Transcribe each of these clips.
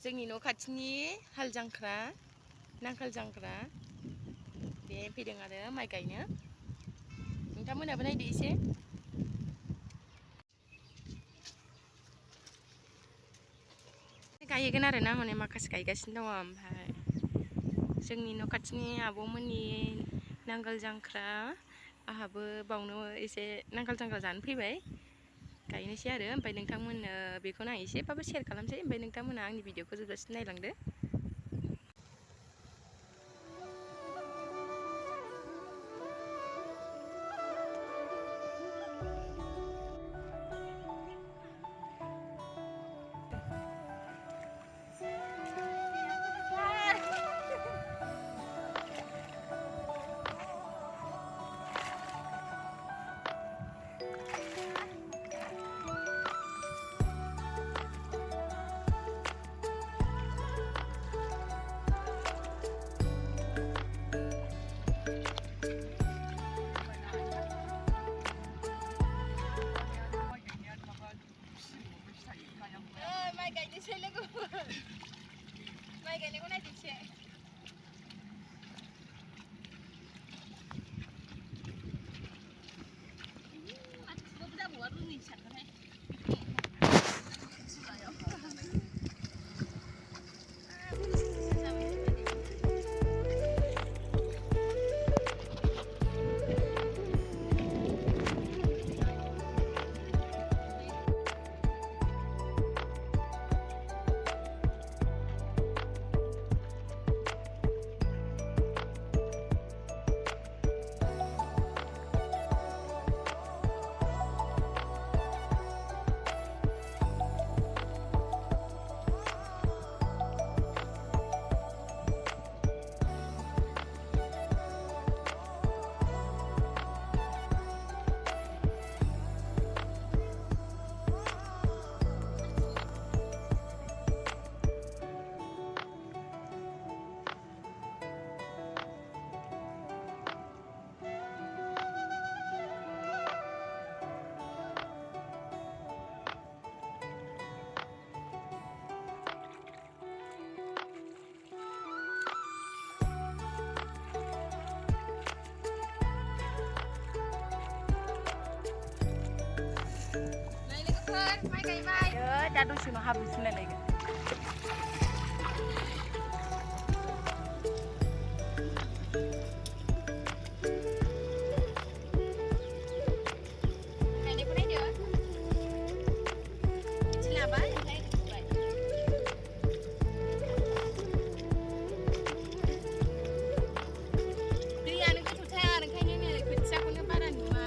जोंनि न' खाथिनि हाल जांख्रा नांगोल जांख्रा बे फैदों आरो माइ गायनो। नोंथांमोनाबो नायदो एसे। गायहैगोन आरो ना हनै माखासे गायगासिनो दङ। ओमफ्राय जोंनि न' खाथिनि आब'मोननि नांगोल जांख्रा आंहाबो बावनो एसे नांगोल जांख्रा जानो फैबाय गायनोसै आरो। ओमफ्राय नोंथांमोननो बेखौनो आं एसेबाबो शेयार खालामसै। ओमफ्राय नोंथांमोना आंनि भिडिअखौ जोबजासिम नायलांदो। माइ गायनोसै लोगोफोर, माइ गायनायखौ नायदो एसे। माइ गायबाय दा दसे उनाव हाब्रु फुनलायलायगोन। गायनायखौ नायदो बिदि लाबाय ओमफ्राय फुबाय। दैयानो गोथौथार ओंखायनो नै खोथियाखौनो बारा नुवा।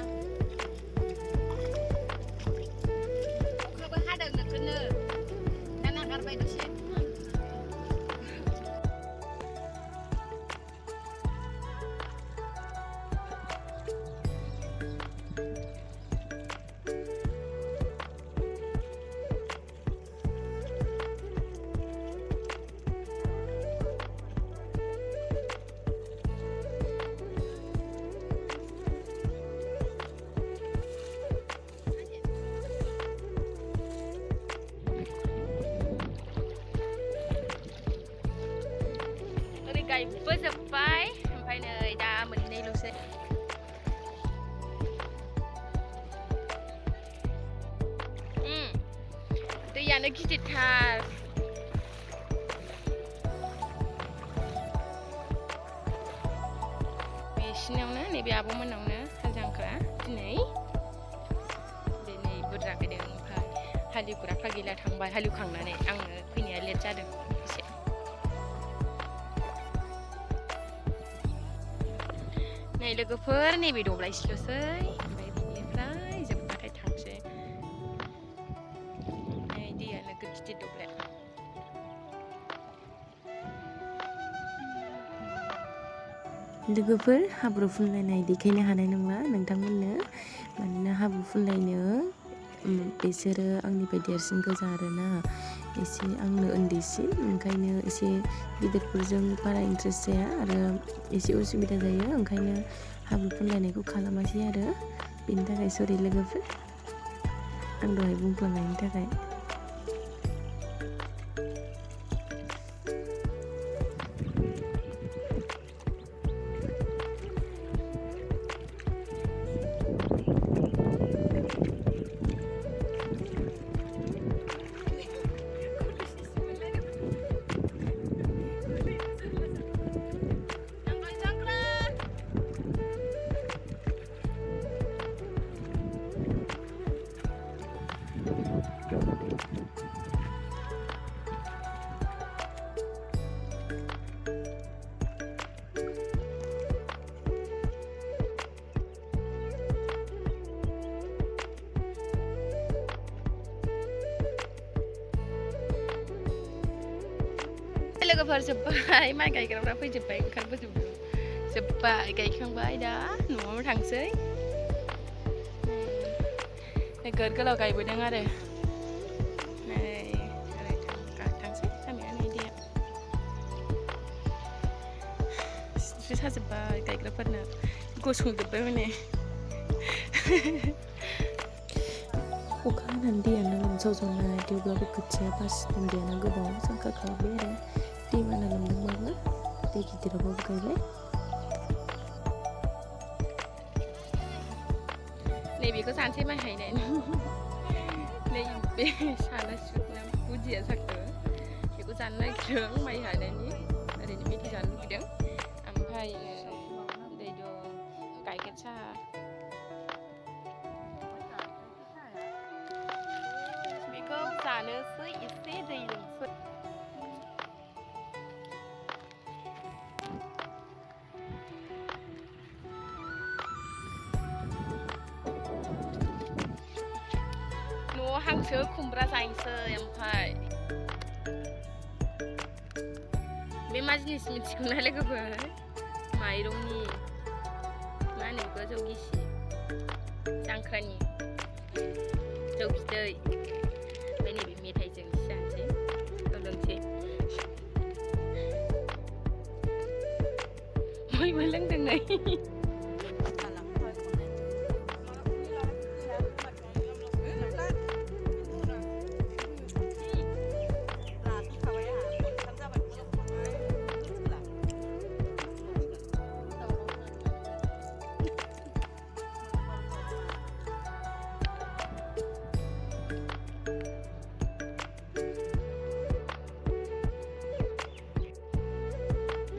हादों नोगोरनो दा नागारबाय दसे। गायबोजोब्बाय ओमफ्राय नै दा मोनहैनायल'सै। दैयानो गिदिरथार। बिसिनावनो नैबे आब'मोननावनो हाल जांख्रा दिनै बुरजा गायदों। ओमफ्राय हालेवग्राफ्रा गैला थांबाय। हालेवखांनानै आङो फैनाया लेट जादों एसे। नै लोगोफोर नैबे दब्लायसेल'सै ओमफ्राय बिनिफ्राय जोबबाथाय थांसै। नै दैया नोगोद गिदिर दब्लाय। लोगोफोर हाब्रु फुनलायनाय देखायनो हानाय नंला नोंथांमोननो, मानोना हाब्रु फुनलायनो बिसोरो आंनिफ्राय देरसिन गोजा आरोना, एसे आंनो उन्दैसिन। ओंखायनो एसे गिदिरफोरजों बारा इन्ट्रेस्ट जाया आरो एसे उसुबिदा जायो। ओंखायनो हाब्रु फुनलायनायखौ खालामासै आरो। बेनि थाखाय सरि लोगोफोर, आं दहाय बुंफ्लांनायनि थाखाय। लोगोफोर जोब्बाय माइ गायग्राफ्रा फैजोब्बाय ओंखारबोजोबदों जोब्बाय गायखांबाय दा न'आव थांसै नोगोद गोलाव गायबोदों आरो नै ओरै थांसै लामाया नै दैया सिथ्रि साजोब्बाय गायग्राफोरनो गसंजोब्बाय माने अखा हानानै दैयानो लोमसावजोबनाय थेवब्लाबो खोथिया बासिदों दैयानो गोबाव जांखा खालामबाय आरो दैबाना लोमदोंबाबो दै गिदिरावबाबो गायबाय नैबेखौ जानोसै माइ हायनाय नैबे साना सुना बुजिया साखो बेखौ जानो नागिरदों माइ हानायनि ओरैनो मेथाइ जानो लुगैदों ओमफ्राय दै दं गाइखेर साहा बेखौ जानोसै एसे दै लोंसै न'आव हांसो खुमब्रा जाहैसै ओमफ्राय बे मा जिनिस मिथिगौना लोगोफोर माइरंनि मा होनो बेखौ जौ गिसि जांख्रानि जौ बिदै ओमफ्राय नैबे मेथाइजों जानोसै लोंसै बयबो लोंदों नै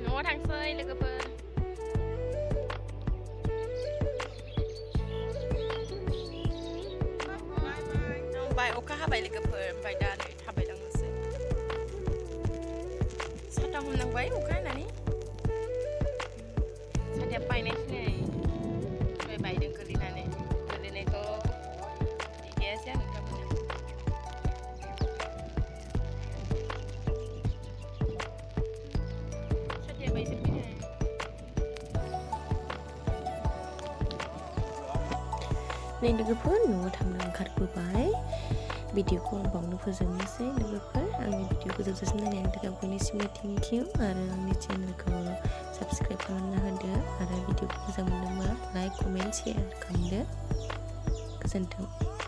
न'आव थांसै लोगोफोर ओमफ्राय अखा हाबाय लोगोफोर ओमफ्राय दा नै थाबायलांनोसै साथा हमनांबाय अखा हानानै साथाया बायनायसै नै बायदों गोलैनानै गोलैनायखौ दिगैयासै आं नोंथांमोननो साथाया बायजोब्बाय नै लोगोफोर न'आव थांनो ओंखारबोबाय भिडिअखौ आं बावनो फोजोबनोसै लोगोफोर आंनि भिडिअखौ जोबजासिम नायनायनि थाखाय बयनिसिमबो थेंक इउ आरो आंनि चेनेलखौ साबस्क्राइब खालामना होदो आरो भिडिअखौ मोजां मोनदोंबा लाइक कमेन्ट शेयार खालामदो गोजोन्थों।